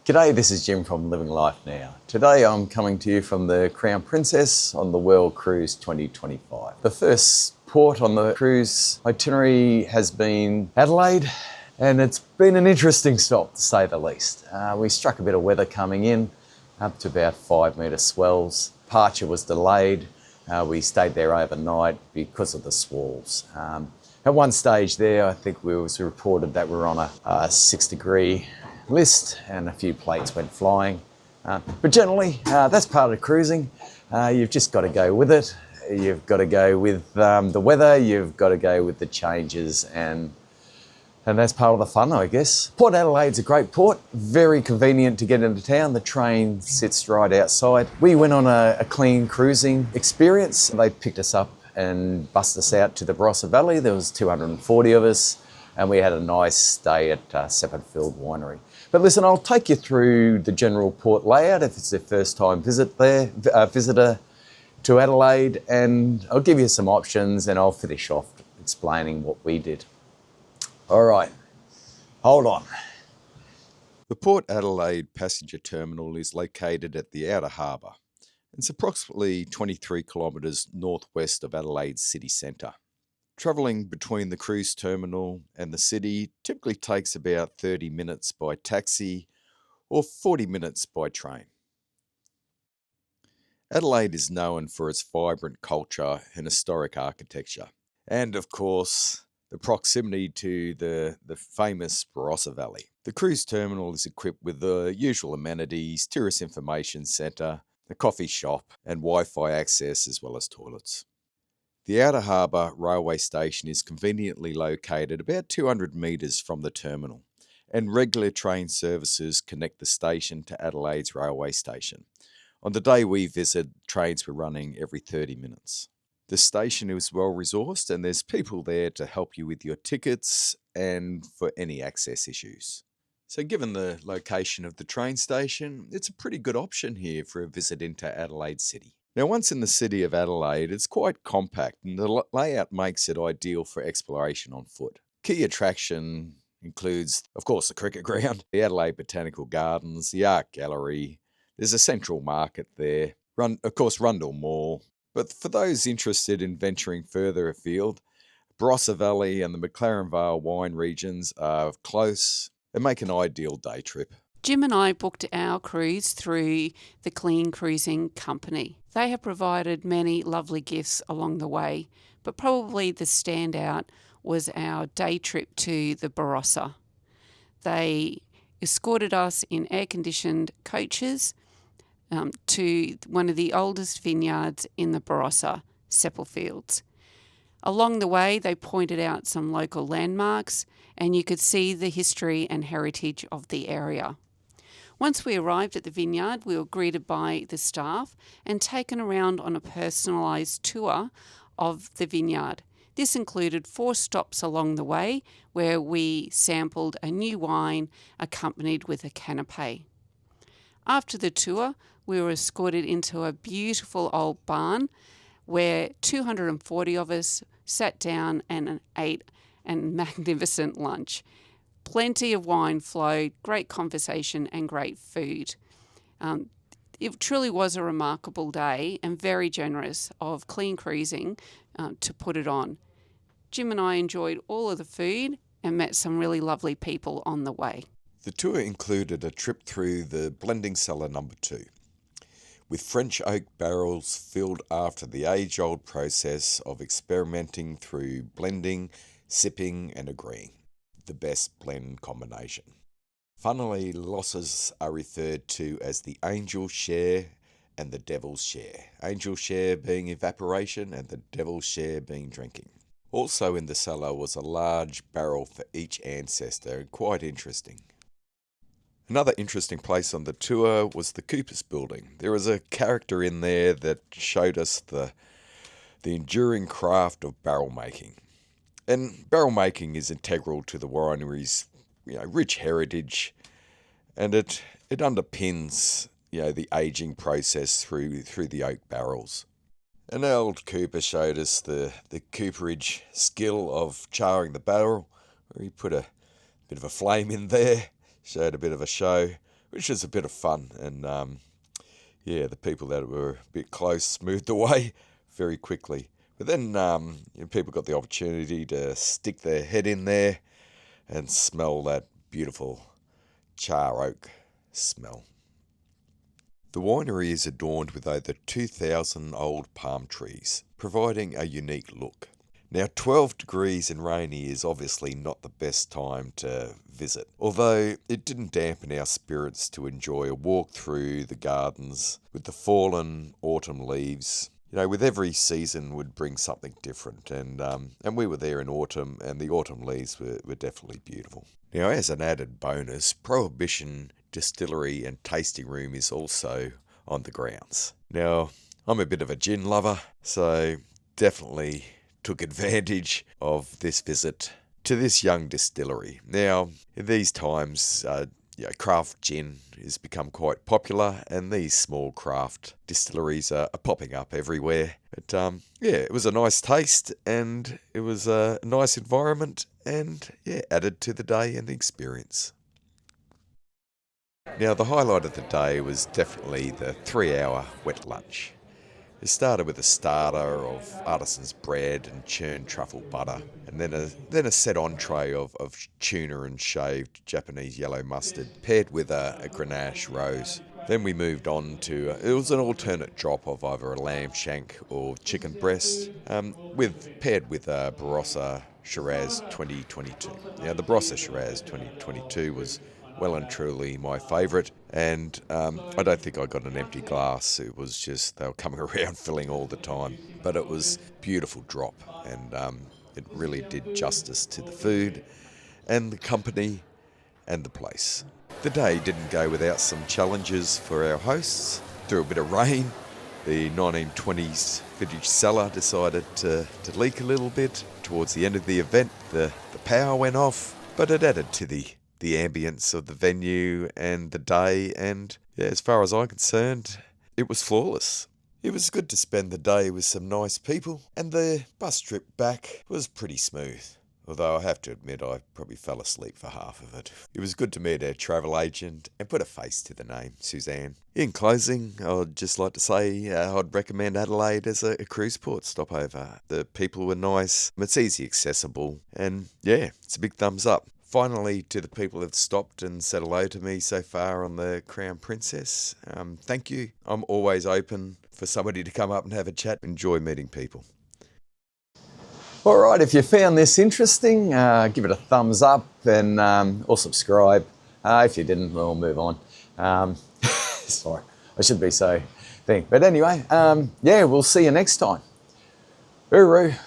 G'day, this is Jim from Living Life Now. Today I'm coming to you from the Crown Princess on the World Cruise 2025. The first port on the cruise itinerary has been Adelaide, and it's been an interesting stop to say the least. We struck a bit of weather coming in, up to about 5 metre swells. Departure was delayed. We stayed there overnight because of the squalls. At one stage there, I think we was reported that we were on a 6-degree list and a few plates went flying. But generally, that's part of cruising. You've just got to go with it. You've got to go with the weather. You've got to go with the changes, and that's part of the fun, I guess. Port Adelaide's a great port, very convenient to get into town. The train sits right outside. We went on a clean cruising experience. They picked us up and bussed us out to the Barossa Valley. There was 240 of us, and we had a nice stay at Seppardfield Winery. But listen, I'll take you through the general port layout if it's your first time visitor to Adelaide, and I'll give you some options and I'll finish off explaining what we did. All right, hold on. The Port Adelaide Passenger Terminal is located at the Outer Harbour. It's approximately 23 kilometres northwest of Adelaide's city centre. Travelling between the cruise terminal and the city typically takes about 30 minutes by taxi or 40 minutes by train. Adelaide is known for its vibrant culture and historic architecture, and of course, the proximity to the famous Barossa Valley. The cruise terminal is equipped with the usual amenities, tourist information centre, a coffee shop, and Wi-Fi access as well as toilets. The Outer Harbour railway station is conveniently located about 200 metres from the terminal, and regular train services connect the station to Adelaide's railway station. On the day we visited, trains were running every 30 minutes. The station is well resourced, and there's people there to help you with your tickets and for any access issues. So given the location of the train station, it's a pretty good option here for a visit into Adelaide City. Now, once in the city of Adelaide, it's quite compact, and the layout makes it ideal for exploration on foot. Key attraction includes, of course, the cricket ground, the Adelaide Botanical Gardens, the Art Gallery. There's a central market there, of course, Rundle Mall. But for those interested in venturing further afield, Barossa Valley and the McLaren Vale wine regions are close and make an ideal day trip. Jim and I booked our cruise through the Clean Cruising Company. They have provided many lovely gifts along the way, but probably the standout was our day trip to the Barossa. They escorted us in air-conditioned coaches to one of the oldest vineyards in the Barossa, Seppardfields. Along the way, they pointed out some local landmarks, and you could see the history and heritage of the area. Once we arrived at the vineyard, we were greeted by the staff and taken around on a personalised tour of the vineyard. This included 4 stops along the way where we sampled a new wine accompanied with a canapé. After the tour, we were escorted into a beautiful old barn where 240 of us sat down and ate a magnificent lunch. Plenty of wine flowed, great conversation and great food. It truly was a remarkable day and very generous of Clean Cruising to put it on. Jim and I enjoyed all of the food and met some really lovely people on the way. The tour included a trip through the blending cellar number 2, with French oak barrels filled after the age-old process of experimenting through blending, sipping and agreeing the best blend combination. Funnily, losses are referred to as the angel share and the devil's share. Angel share being evaporation and the devil's share being drinking. Also in the cellar was a large barrel for each ancestor, quite interesting. Another interesting place on the tour was the Cooper's Building. There was a character in there that showed us the enduring craft of barrel making. And barrel making is integral to the winery's rich heritage, and it underpins the aging process through the oak barrels. And old Cooper showed us the cooperage skill of charring the barrel, where he put a bit of a flame in there, showed a bit of a show, which was a bit of fun. And yeah, the people that were a bit close moved away very quickly. But then people got the opportunity to stick their head in there and smell that beautiful char oak smell. The winery is adorned with over 2,000 old palm trees, providing a unique look. Now, 12 degrees and rainy is obviously not the best time to visit, although it didn't dampen our spirits to enjoy a walk through the gardens with the fallen autumn leaves. You know, with every season would bring something different, and we were there in autumn, and the autumn leaves were definitely beautiful. Now, as an added bonus, Prohibition Distillery and Tasting Room is also on the grounds. Now, I'm a bit of a gin lover, so definitely took advantage of this visit to this young distillery. Now, in these times, craft gin has become quite popular, and these small craft distilleries are popping up everywhere. But it was a nice taste, and it was a nice environment, and added to the day and the experience. Now, the highlight of the day was definitely the 3-hour wet lunch. It started with a starter of artisan's bread and churned truffle butter, and then a set entree of tuna and shaved Japanese yellow mustard, paired with a Grenache rose. Then we moved on to, it was an alternate drop of either a lamb shank or chicken breast, paired with a Barossa Shiraz 2022. Now, the Barossa Shiraz 2022 was well and truly my favourite, and I don't think I got an empty glass. It was just, they were coming around filling all the time. But it was a beautiful drop, and it really did justice to the food and the company and the place. The day didn't go without some challenges for our hosts. Through a bit of rain, the 1920s vintage cellar decided to leak a little bit. Towards the end of the event, the power went off, but it added to the ambience of the venue and the day, and as far as I'm concerned, it was flawless. It was good to spend the day with some nice people, and the bus trip back was pretty smooth, although I have to admit I probably fell asleep for half of it. It was good to meet our travel agent and put a face to the name, Suzanne. In closing, I'd just like to say I'd recommend Adelaide as a cruise port stopover. The people were nice, it's easy accessible, and it's a big thumbs up. Finally, to the people that have stopped and said hello to me so far on the Crown Princess, thank you. I'm always open for somebody to come up and have a chat. Enjoy meeting people. All right, if you found this interesting, give it a thumbs up and or subscribe. If you didn't, we'll move on. Sorry, I should be so thing. But anyway, we'll see you next time. Hooroo.